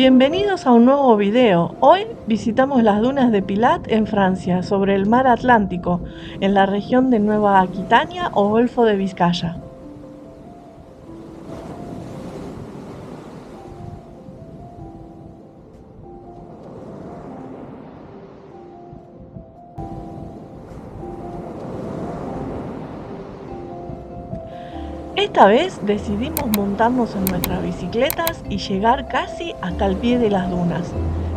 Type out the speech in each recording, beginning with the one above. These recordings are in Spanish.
Bienvenidos a un nuevo video. Hoy visitamos las dunas de Pilat en Francia, sobre el mar Atlántico, en la región de Nueva Aquitania o Golfo de Vizcaya. Esta vez decidimos montarnos en nuestras bicicletas y llegar casi hasta el pie de las dunas.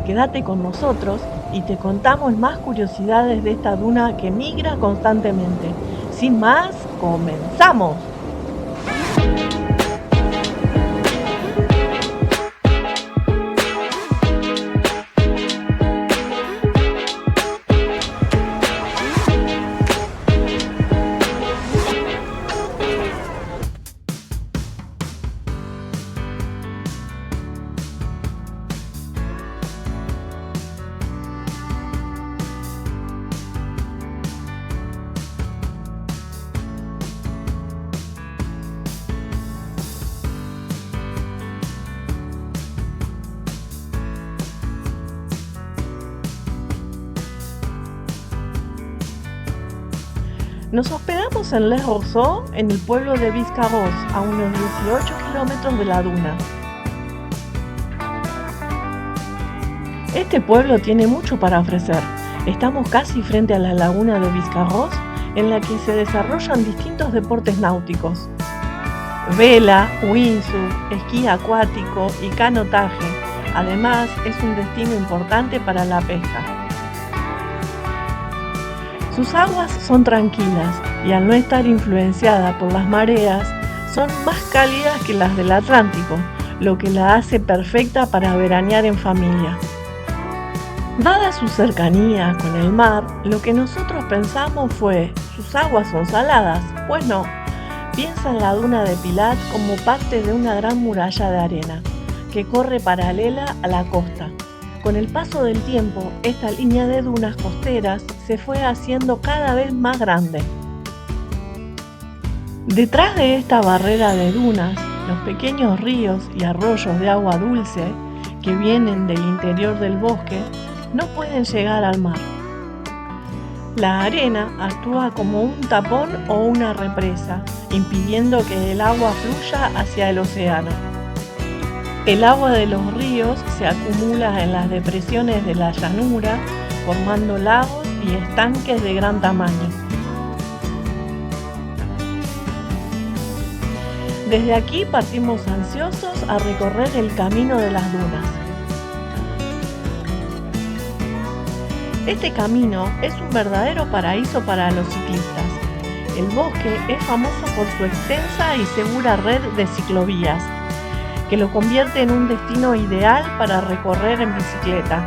Quédate con nosotros y te contamos más curiosidades de esta duna que migra constantemente. Sin más, ¡comenzamos! Nos hospedamos en Les Roseaux, en el pueblo de Biscarrosse, a unos 18 kilómetros de la duna. Este pueblo tiene mucho para ofrecer. Estamos casi frente a la laguna de Biscarrosse, en la que se desarrollan distintos deportes náuticos: vela, windsurf, esquí acuático y canotaje. Además, es un destino importante para la pesca. Sus aguas son tranquilas y, al no estar influenciadas por las mareas, son más cálidas que las del Atlántico, lo que la hace perfecta para veranear en familia. Dada su cercanía con el mar, lo que nosotros pensamos fue: ¿sus aguas son saladas? Pues no. Piensa en la duna de Pilat como parte de una gran muralla de arena que corre paralela a la costa. Con el paso del tiempo, esta línea de dunas costeras se fue haciendo cada vez más grande. Detrás de esta barrera de dunas, los pequeños ríos y arroyos de agua dulce que vienen del interior del bosque no pueden llegar al mar. La arena actúa como un tapón o una represa, impidiendo que el agua fluya hacia el océano. El agua de los ríos se acumula en las depresiones de la llanura, formando lagos y estanques de gran tamaño. Desde aquí partimos ansiosos a recorrer el camino de las dunas. Este camino es un verdadero paraíso para los ciclistas. El bosque es famoso por su extensa y segura red de ciclovías, que lo convierte en un destino ideal para recorrer en bicicleta.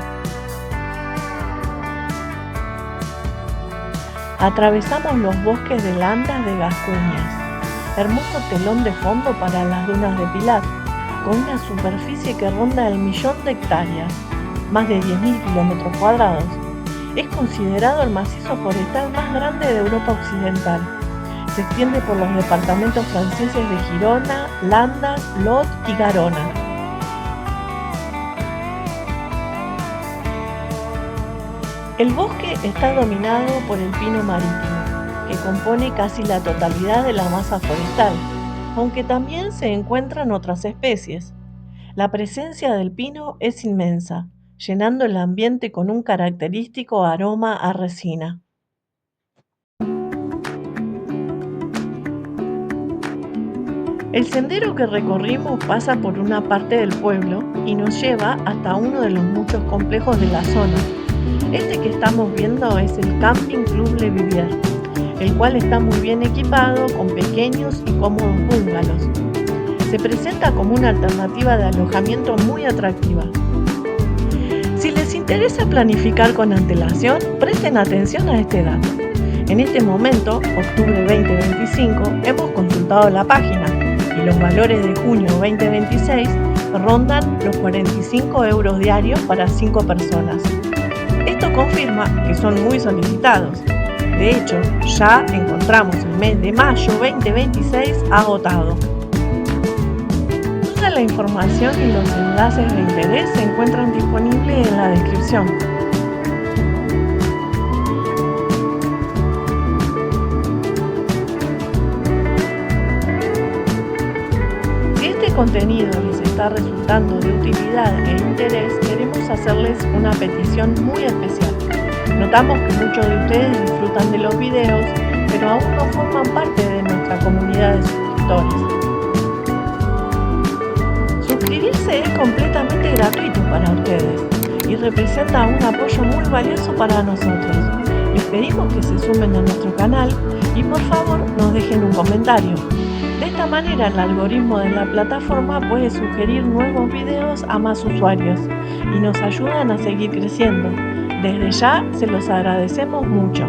Atravesamos los bosques de landas de Gascuñas, hermoso telón de fondo para las dunas de Pilat, con una superficie que ronda el 1.000.000 de hectáreas, más de 10.000 kilómetros cuadrados. Es considerado el macizo forestal más grande de Europa Occidental. Se extiende por los departamentos franceses de Girona, Landas, Lot y Garona. El bosque está dominado por el pino marítimo, que compone casi la totalidad de la masa forestal, aunque también se encuentran otras especies. La presencia del pino es inmensa, llenando el ambiente con un característico aroma a resina. El sendero que recorrimos pasa por una parte del pueblo y nos lleva hasta uno de los muchos complejos de la zona. Este que estamos viendo es el Camping Club Le Vivier, el cual está muy bien equipado con pequeños y cómodos bungalows. Se presenta como una alternativa de alojamiento muy atractiva. Si les interesa planificar con antelación, presten atención a este dato. En este momento, octubre 2025, hemos consultado la página y los valores de junio 2026 rondan los 45 euros diarios para 5 personas. Esto confirma que son muy solicitados. De hecho, ya encontramos el mes de mayo 2026 agotado. Toda la información y los enlaces de interés se encuentran disponibles en la descripción. Si este contenido les está resultando de utilidad e interés, queremos hacerles una petición muy especial. Notamos que muchos de ustedes disfrutan de los videos, pero aún no forman parte de nuestra comunidad de suscriptores. Suscribirse es completamente gratuito para ustedes y representa un apoyo muy valioso para nosotros. Les pedimos que se sumen a nuestro canal y por favor nos dejen un comentario. De esta manera el algoritmo de la plataforma puede sugerir nuevos videos a más usuarios y nos ayudan a seguir creciendo. Desde ya se los agradecemos mucho.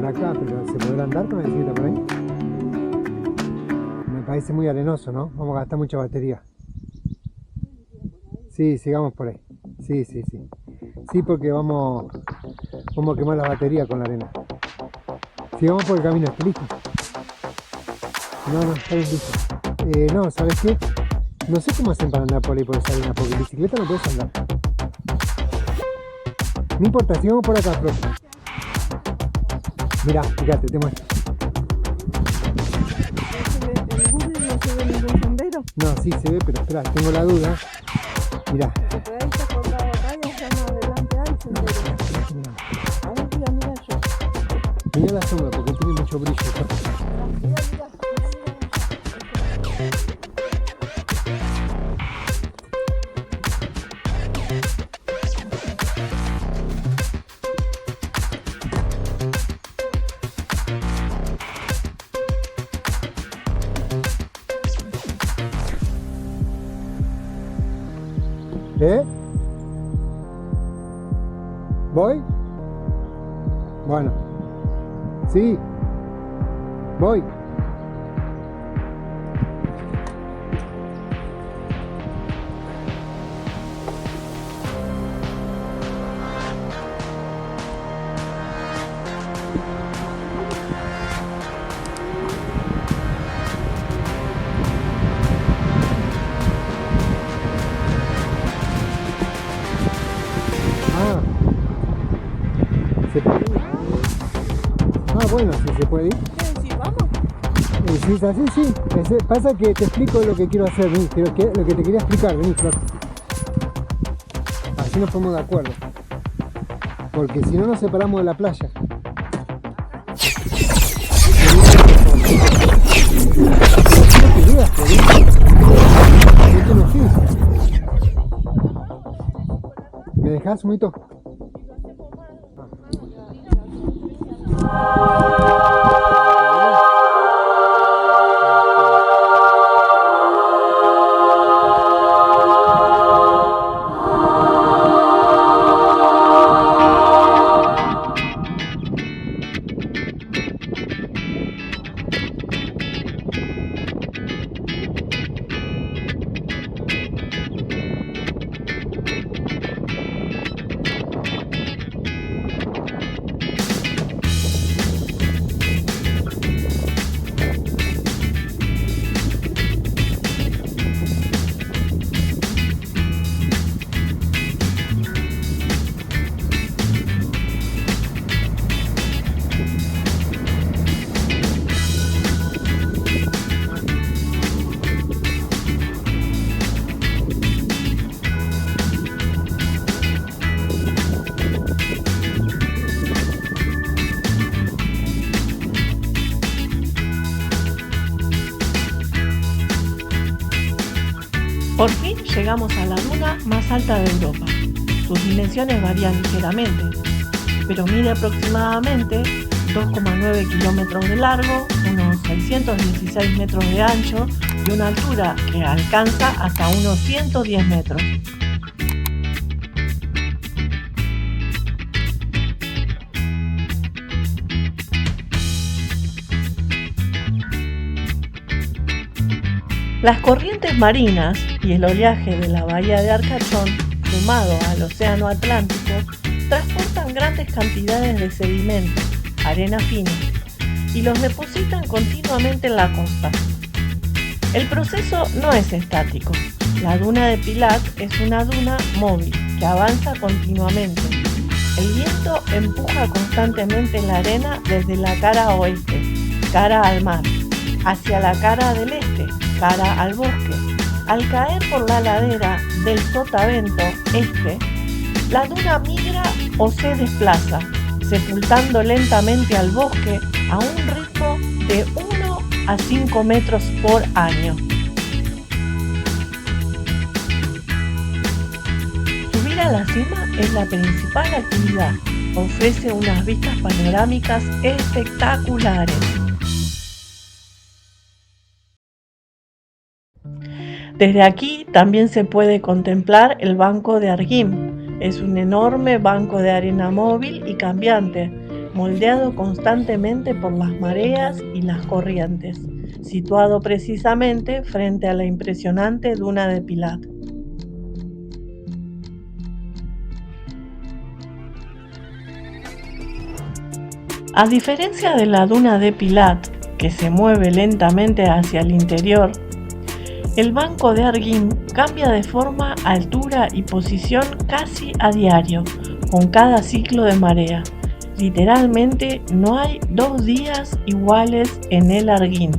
Acá, pero ¿se podrá andar con la bicicleta por ahí? Me parece muy arenoso, ¿no? Vamos a gastar mucha batería. Sí, sigamos por ahí. Sí. Sí, porque vamos a quemar la batería con la arena. Sigamos por el camino este, ¿listo? No, está bien, listo. No, ¿sabes qué? No sé cómo hacen para andar por ahí por esa arena, porque en bicicleta no puedes andar. No importa, sigamos por acá, profe. Mirá, fíjate, te muestro. ¿En Google no se ve ningún sendero? No, sí se ve, pero espera, tengo la duda. Mirá. Porque ahí está colgado acá y allá más adelante hay sendero. Mirá. A ver, mira yo. Mirá la sombra, porque tiene mucho brillo. Mira. ¿Voy? Bueno. Sí. Voy. ¿Se puede ir? Ah, bueno, si se puede ir. ¿Qué decís? ¿Vamos? Si es así, sí. Pasa que te explico lo que quiero hacer, vení. Lo que te quería explicar, vení, Flor. Así nos ponemos de acuerdo. Porque si no nos separamos de la playa. ¿Me dejás, Muito? Por fin llegamos a la duna más alta de Europa. Sus dimensiones varían ligeramente, pero mide aproximadamente 2,9 kilómetros de largo, unos 616 metros de ancho y una altura que alcanza hasta unos 110 metros. Las corrientes marinas y el oleaje de la bahía de Arcachón, sumado al océano Atlántico, transportan grandes cantidades de sedimento, arena fina, y los depositan continuamente en la costa. El proceso no es estático. La duna de Pilat es una duna móvil que avanza continuamente. El viento empuja constantemente la arena desde la cara oeste, cara al mar, hacia la cara del este, cara al bosque. Al caer por la ladera del sotavento este, la duna migra o se desplaza, sepultando lentamente al bosque a un ritmo de 1 a 5 metros por año. Subir a la cima es la principal actividad. Ofrece unas vistas panorámicas espectaculares. Desde aquí también se puede contemplar el Banco de Arguim. Es un enorme banco de arena móvil y cambiante, moldeado constantemente por las mareas y las corrientes, situado precisamente frente a la impresionante duna de Pilat. A diferencia de la duna de Pilat, que se mueve lentamente hacia el interior, el Banco de Arguim cambia de forma, altura y posición casi a diario, con cada ciclo de marea. Literalmente no hay 2 días iguales en el Arguim.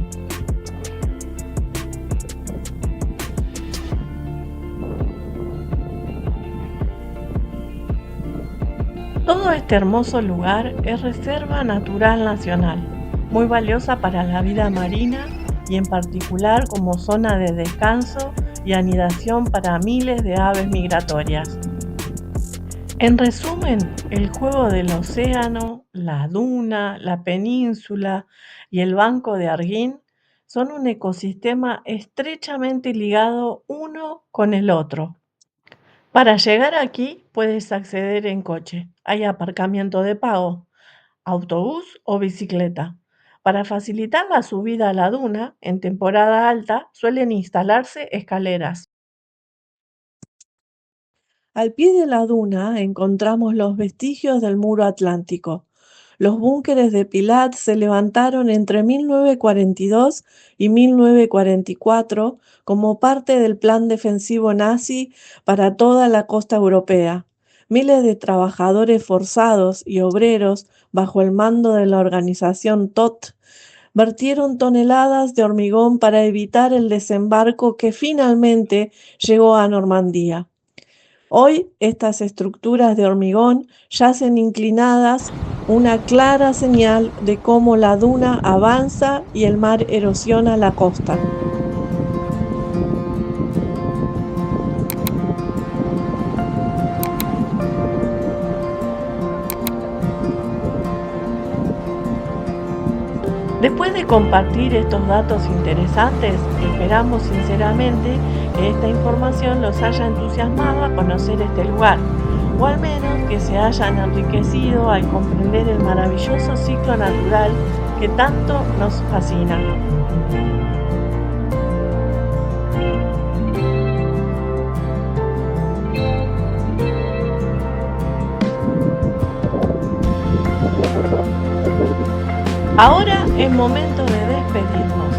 Todo este hermoso lugar es reserva natural nacional, muy valiosa para la vida marina y en particular como zona de descanso y anidación para miles de aves migratorias. En resumen, el juego del océano, la duna, la península y el Banco de Arguim son un ecosistema estrechamente ligado uno con el otro. Para llegar aquí puedes acceder en coche, hay aparcamiento de pago, autobús o bicicleta. Para facilitar la subida a la duna, en temporada alta suelen instalarse escaleras. Al pie de la duna encontramos los vestigios del muro atlántico. Los búnkeres de Pilat se levantaron entre 1942 y 1944 como parte del plan defensivo nazi para toda la costa europea. Miles de trabajadores forzados y obreros, bajo el mando de la organización Todt, vertieron toneladas de hormigón para evitar el desembarco que finalmente llegó a Normandía. Hoy estas estructuras de hormigón yacen inclinadas, una clara señal de cómo la duna avanza y el mar erosiona la costa. Después de compartir estos datos interesantes, esperamos sinceramente que esta información los haya entusiasmado a conocer este lugar, o al menos que se hayan enriquecido al comprender el maravilloso ciclo natural que tanto nos fascina. Ahora es momento de despedirnos,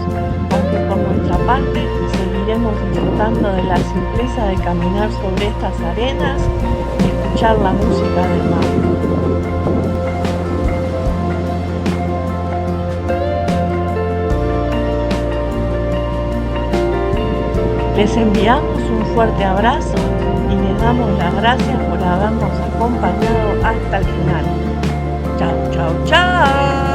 aunque por nuestra parte seguiremos disfrutando de la simpleza de caminar sobre estas arenas y escuchar la música del mar. Les enviamos un fuerte abrazo y les damos las gracias por habernos acompañado hasta el final. Chau, chau, chau.